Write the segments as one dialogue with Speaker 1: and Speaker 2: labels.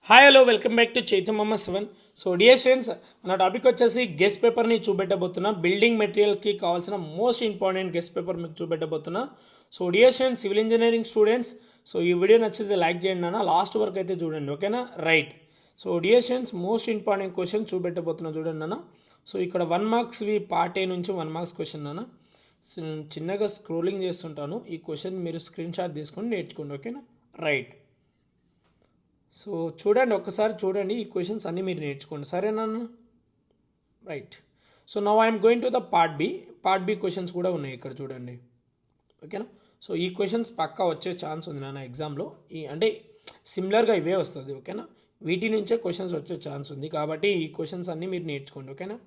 Speaker 1: Hi hello welcome back to Chaitanyamma 7. So dear students, నా topic వచ్చేసి guess పేపర్ని చూపెట్టబోతున్నా. బిల్డింగ్ మెటీరియల్కి కావాల్సిన మోస్ట్ ఇంపార్టెంట్ గెస్ట్ పేపర్ మీకు చూపెట్టబోతున్నా. So dear students, civil engineering students, so ఈ వీడియో నచ్చితే లైక్ చేయండి అన్న, లాస్ట్ వరకు అయితే చూడండి, ఓకేనా? Right. So dear students, most important question చూపెట్టబోతున్నా చూడండి అన్న. సో ఇక్కడ 1 మార్క్స్వి పార్ట్ ఏ నుంచి 1 మార్క్స్ క్వశ్చన్ అన్న. సో నేను చిన్నగా స్క్రోలింగ్ చేస్తుంటాను, ఈ క్వశ్చన్ మీరు స్క్రీన్ షాట్ తీసుకొని నేర్చుకోండి, ఓకేనా? రైట్. సో చూడండి, ఒక్కసారి చూడండి, ఈ క్వశ్చన్స్ అన్నీ మీరు నేర్చుకోండి, సరేనా? Right. So now I'm going to the part B questions కూడా ఉన్నాయి ఇక్కడ చూడండి, ఓకేనా? సో ఈ క్వశ్చన్స్ పక్కా వచ్చే ఛాన్స్ ఉంది నాన్న ఎగ్జామ్లో, అంటే సిమిలర్గా ఇవే వస్తుంది, ఓకేనా? వీటి నుంచే క్వశ్చన్స్ వచ్చే ఛాన్స్ ఉంది, కాబట్టి ఈ క్వశ్చన్స్ అన్నీ మీరు నేర్చుకోండి, ఓకేనా?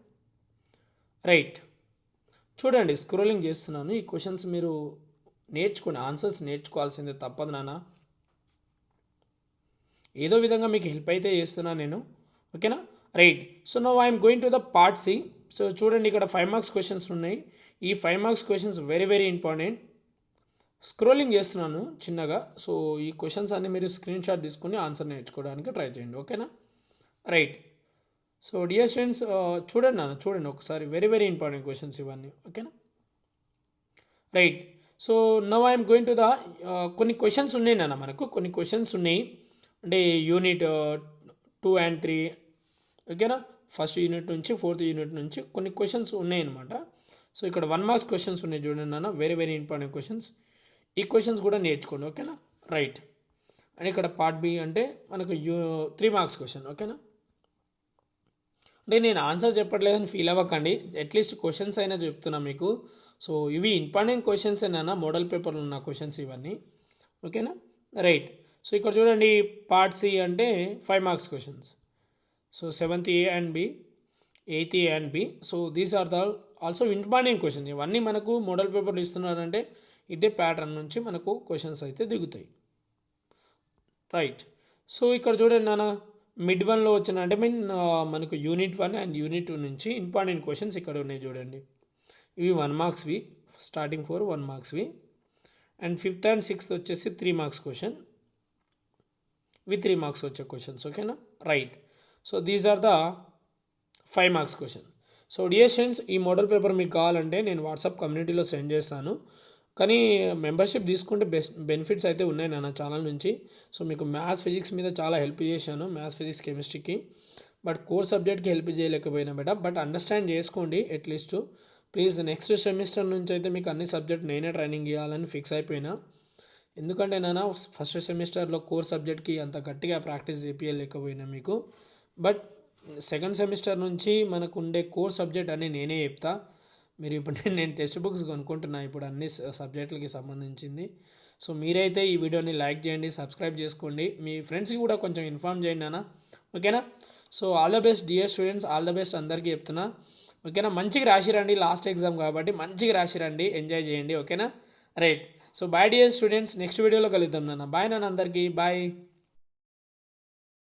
Speaker 1: రైట్. చూడండి, స్క్రోలింగ్ చేస్తున్నాను, ఈ క్వశ్చన్స్ మీరు నేర్చుకోండి, ఆన్సర్స్ నేర్చుకోవాల్సిందే, తప్పదు నాన్న. ఏదో విధంగా మీకు హెల్ప్ అయితే చేస్తున్నాను నేను, ఓకేనా? Right. So now I'm going to the part C. So చూడండి, ఇక్కడ 5 మార్క్స్ క్వశ్చన్స్ ఉన్నాయి. ఈ 5 marks questions very very important. Scrolling చేస్తున్నాను చిన్నగా, సో ఈ క్వశ్చన్స్ అన్నీ మీరు స్క్రీన్ షాట్ తీసుకుని ఆన్సర్ నేర్చుకోవడానికి ట్రై చేయండి, ఓకేనా? రైట్. సో డియర్ స్టూడెంట్స్, చూడండి నాన్న, చూడండి ఒకసారి, వెరీ వెరీ ఇంపార్టెంట్ క్వశ్చన్స్ ఇవన్నీ, ఓకేనా? Right. So now I'm going to the కొన్ని క్వశ్చన్స్ ఉన్నాయి నాన్న, మనకు కొన్ని క్వశ్చన్స్ ఉన్నాయి, అంటే యూనిట్ 2 and 3, ఓకేనా? ఫస్ట్ యూనిట్ నుంచి 4th యూనిట్ నుంచి కొన్ని క్వశ్చన్స్ ఉన్నాయన్నమాట. సో ఇక్కడ 1 మార్క్స్ క్వశ్చన్స్ ఉన్నాయి చూడండి నాన్న, వెరీ వెరీ ఇంపార్టెంట్ క్వశ్చన్స్. ఈ క్వశ్చన్స్ కూడా నేర్చుకోండి, ఓకేనా? రైట్. అండ్ ఇక్కడ పార్ట్ బి అంటే మనకు 3 మార్క్స్ క్వశ్చన్, ఓకేనా? అంటే నేను ఆన్సర్ చెప్పట్లేదని ఫీల్ అవ్వకండి, అట్లీస్ట్ క్వశ్చన్స్ అయినా చెప్తున్నా మీకు. సో ఇవి ఇంపార్టెంట్ క్వశ్చన్స్ అయినా మోడల్ పేపర్లో ఉన్న క్వశ్చన్స్ ఇవన్నీ, ఓకేనా? రైట్. సో ఇక్కడ చూడండి, పార్ట్ సి అంటే 5 marks questions. So 7th A and B, 8th A and B. So these are the also important questions. ఇవన్నీ మనకు మోడల్ పేపర్లు ఇస్తున్నారంటే ఇదే ప్యాటర్న్ నుంచి మనకు క్వశ్చన్స్ అయితే దిగుతాయి, రైట్. సో ఇక్కడ చూడండి నాన్న, మిడ్ 1లో వచ్చిన అంటే మనకు యూనిట్ 1 and యూనిట్ 2 నుంచి ఇంపార్టెంట్ క్వశ్చన్స్ ఇక్కడ ఉన్నాయి చూడండి. ఇవి 1 మార్క్స్వి, స్టార్టింగ్ 4 1 మార్క్స్వి, అండ్ 5th and 6th వచ్చేసి 3 మార్క్స్ క్వశ్చన్, ఇవి 3 మార్క్స్ వచ్చే క్వశ్చన్స్, ఓకేనా? Right. So these are the 5 marks question. So dear students, ఈ మోడల్ పేపర్ మీకు కావాలంటే నేను వాట్సాప్ కమ్యూనిటీలో సెండ్ చేస్తాను, కానీ మెంబర్షిప్ తీసుకుంటే బెనిఫిట్స్ అయితే ఉన్నాయి నా ఛానల్ నుంచి. సో మీకు మ్యాథ్స్ ఫిజిక్స్ మీద చాలా హెల్ప్ చేశాను, మ్యాథ్స్ ఫిజిక్స్ కెమిస్ట్రీకి, బట్ కోర్ సబ్జెక్ట్కి హెల్ప్ చేయలేకపోయినా బట్ అండర్స్టాండ్ చేసుకోండి అట్లీస్ట్ ప్లీజ్. నెక్స్ట్ సెమిస్టర్ నుంచి అయితే మీకు అన్ని సబ్జెక్ట్ నేనే ట్రైనింగ్ ఇవ్వాలని ఫిక్స్ అయిపోయినా, ఎందుకంటే నేను ఫస్ట్ సెమిస్టర్లో కోర్ సబ్జెక్ట్కి అంత గట్టిగా ప్రాక్టీస్ చేయించలేకపోయినా మీకు, బట్ సెకండ్ సెమిస్టర్ నుంచి మనకు ఉండే కోర్ సబ్జెక్ట్ అని నేనే చెప్తా. మీరు ఇప్పుడు నేను టెక్స్ట్ బుక్స్ కొనుక్కుంటున్నా ఇప్పుడు అన్ని సబ్జెక్టులకి సంబంధించింది. సో మీరైతే ఈ వీడియోని లైక్ చేయండి, సబ్స్క్రైబ్ చేసుకోండి, మీ ఫ్రెండ్స్కి కూడా కొంచెం ఇన్ఫార్మ్ చేయండి అన్న, ఓకేనా? So all the best dear students, all the best అందరికీ చెప్తున్నా, ఓకేనా? మంచిగా రాసిరండి, లాస్ట్ ఎగ్జామ్ కాబట్టి మంచిగా రాసిరండి, ఎంజాయ్ చేయండి, ఓకేనా? Right. So bye dear students, next వీడియోలో కలుద్దాం నాన్న, బాయ్ నాన్న, అందరికీ బాయ్.